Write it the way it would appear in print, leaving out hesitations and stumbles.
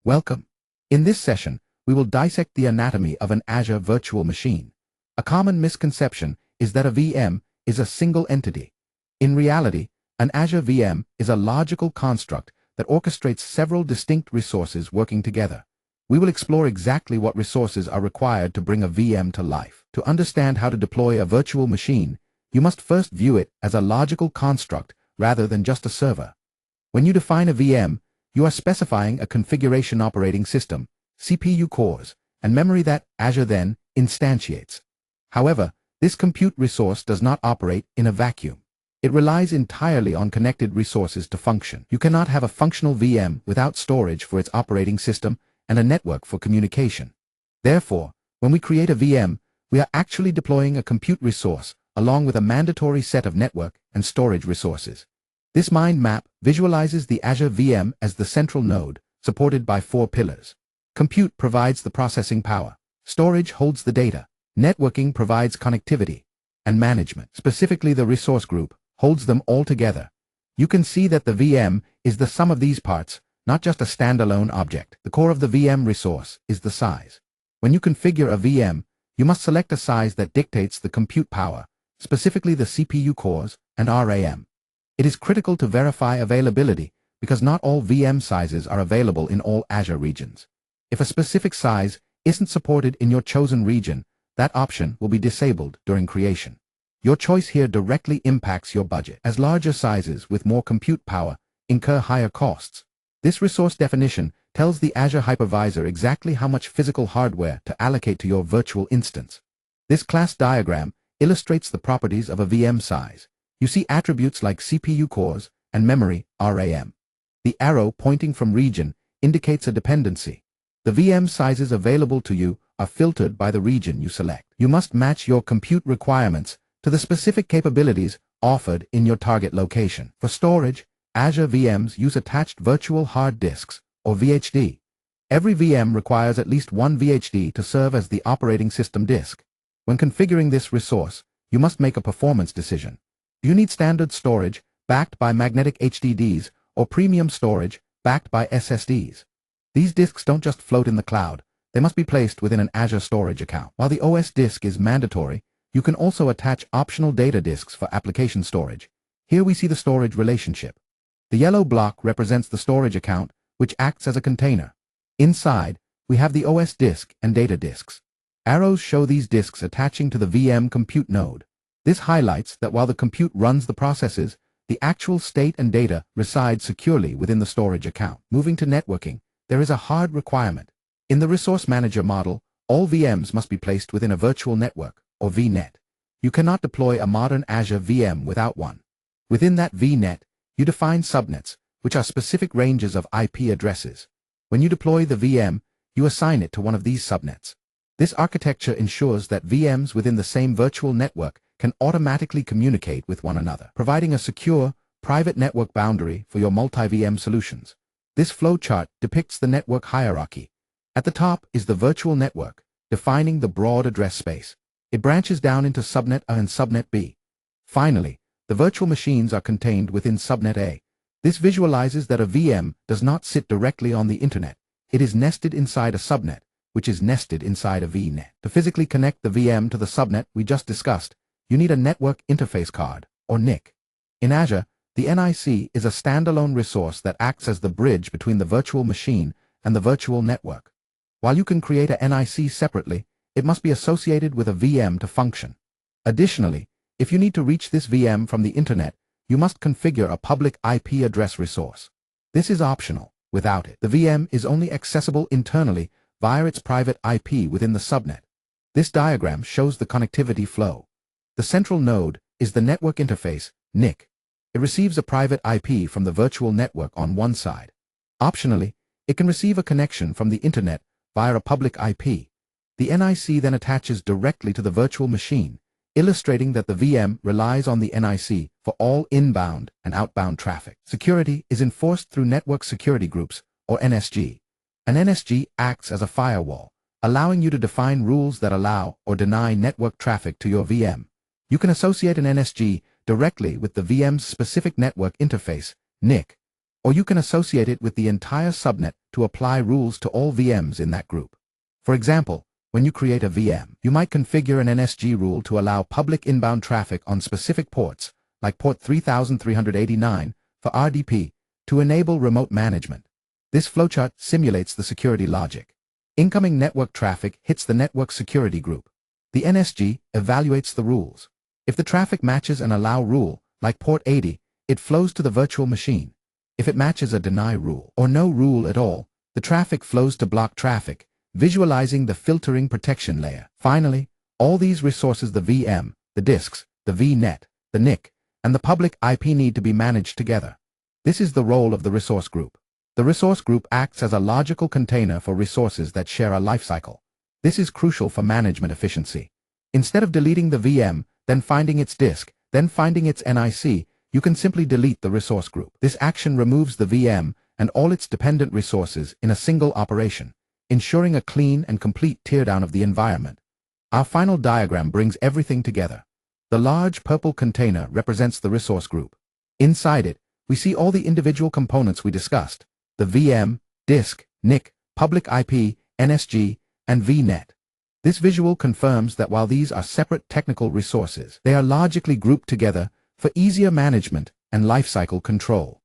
Welcome. In this session, we will dissect the anatomy of an Azure virtual machine. A common misconception is that a VM is a single entity. In reality, an Azure VM is a logical construct that orchestrates several distinct resources working together. We will explore exactly what resources are required to bring a VM to life. To understand how to deploy a virtual machine, you must first view it as a logical construct rather than just a server. When you define a VM, you are specifying a configuration operating system, CPU cores, and memory that Azure then instantiates. However, this compute resource does not operate in a vacuum. It relies entirely on connected resources to function. You cannot have a functional VM without storage for its operating system and a network for communication. Therefore, when we create a VM, we are actually deploying a compute resource along with a mandatory set of network and storage resources. This mind map visualizes the Azure VM as the central node, supported by 4 pillars. Compute provides the processing power, storage holds the data, networking provides connectivity, and management, specifically the resource group, holds them all together. You can see that the VM is the sum of these parts, not just a standalone object. The core of the VM resource is the size. When you configure a VM, you must select a size that dictates the compute power, specifically the CPU cores and RAM. It is critical to verify availability because not all VM sizes are available in all Azure regions. If a specific size isn't supported in your chosen region, that option will be disabled during creation. Your choice here directly impacts your budget, as larger sizes with more compute power incur higher costs. This resource definition tells the Azure hypervisor exactly how much physical hardware to allocate to your virtual instance. This class diagram illustrates the properties of a VM size. You see attributes like CPU cores and memory RAM. The arrow pointing from region indicates a dependency. The VM sizes available to you are filtered by the region you select. You must match your compute requirements to the specific capabilities offered in your target location. For storage, Azure VMs use attached virtual hard disks, or VHD. Every VM requires at least one VHD to serve as the operating system disk. When configuring this resource, you must make a performance decision. Do you need standard storage, backed by magnetic HDDs, or premium storage, backed by SSDs? These disks don't just float in the cloud, they must be placed within an Azure storage account. While the OS disk is mandatory, you can also attach optional data disks for application storage. Here we see the storage relationship. The yellow block represents the storage account, which acts as a container. Inside, we have the OS disk and data disks. Arrows show these disks attaching to the VM compute node. This highlights that while the compute runs the processes, the actual state and data reside securely within the storage account. Moving to networking, there is a hard requirement. In the Resource Manager model, all VMs must be placed within a virtual network, or VNet. You cannot deploy a modern Azure VM without one. Within that VNet, you define subnets, which are specific ranges of IP addresses. When you deploy the VM, you assign it to one of these subnets. This architecture ensures that VMs within the same virtual network can automatically communicate with one another, providing a secure, private network boundary for your multi-VM solutions. This flowchart depicts the network hierarchy. At the top is the virtual network, defining the broad address space. It branches down into subnet A and subnet B. Finally, the virtual machines are contained within subnet A. This visualizes that a VM does not sit directly on the internet. It is nested inside a subnet, which is nested inside a VNet. To physically connect the VM to the subnet we just discussed, you need a Network Interface Card, or NIC. In Azure, the NIC is a standalone resource that acts as the bridge between the virtual machine and the virtual network. While you can create a NIC separately, it must be associated with a VM to function. Additionally, if you need to reach this VM from the internet, you must configure a public IP address resource. This is optional. Without it, the VM is only accessible internally via its private IP within the subnet. This diagram shows the connectivity flow. The central node is the network interface, NIC. It receives a private IP from the virtual network on one side. Optionally, it can receive a connection from the internet via a public IP. The NIC then attaches directly to the virtual machine, illustrating that the VM relies on the NIC for all inbound and outbound traffic. Security is enforced through Network Security Groups, or NSG. An NSG acts as a firewall, allowing you to define rules that allow or deny network traffic to your VM. You can associate an NSG directly with the VM's specific network interface, NIC, or you can associate it with the entire subnet to apply rules to all VMs in that group. For example, when you create a VM, you might configure an NSG rule to allow public inbound traffic on specific ports, like port 3389 for RDP, to enable remote management. This flowchart simulates the security logic. Incoming network traffic hits the network security group. The NSG evaluates the rules. If the traffic matches an allow rule, like port 80, it flows to the virtual machine. If it matches a deny rule, or no rule at all, the traffic flows to block traffic, visualizing the filtering protection layer. Finally, all these resources, the VM, the disks, the VNet, the NIC, and the public IP, need to be managed together. This is the role of the resource group. The resource group acts as a logical container for resources that share a lifecycle. This is crucial for management efficiency. Instead of deleting the VM, then finding its disk, then finding its NIC, you can simply delete the resource group. This action removes the VM and all its dependent resources in a single operation, ensuring a clean and complete teardown of the environment. Our final diagram brings everything together. The large purple container represents the resource group. Inside it, we see all the individual components we discussed: the VM, disk, NIC, public IP, NSG, and VNet. This visual confirms that while these are separate technical resources, they are logically grouped together for easier management and lifecycle control.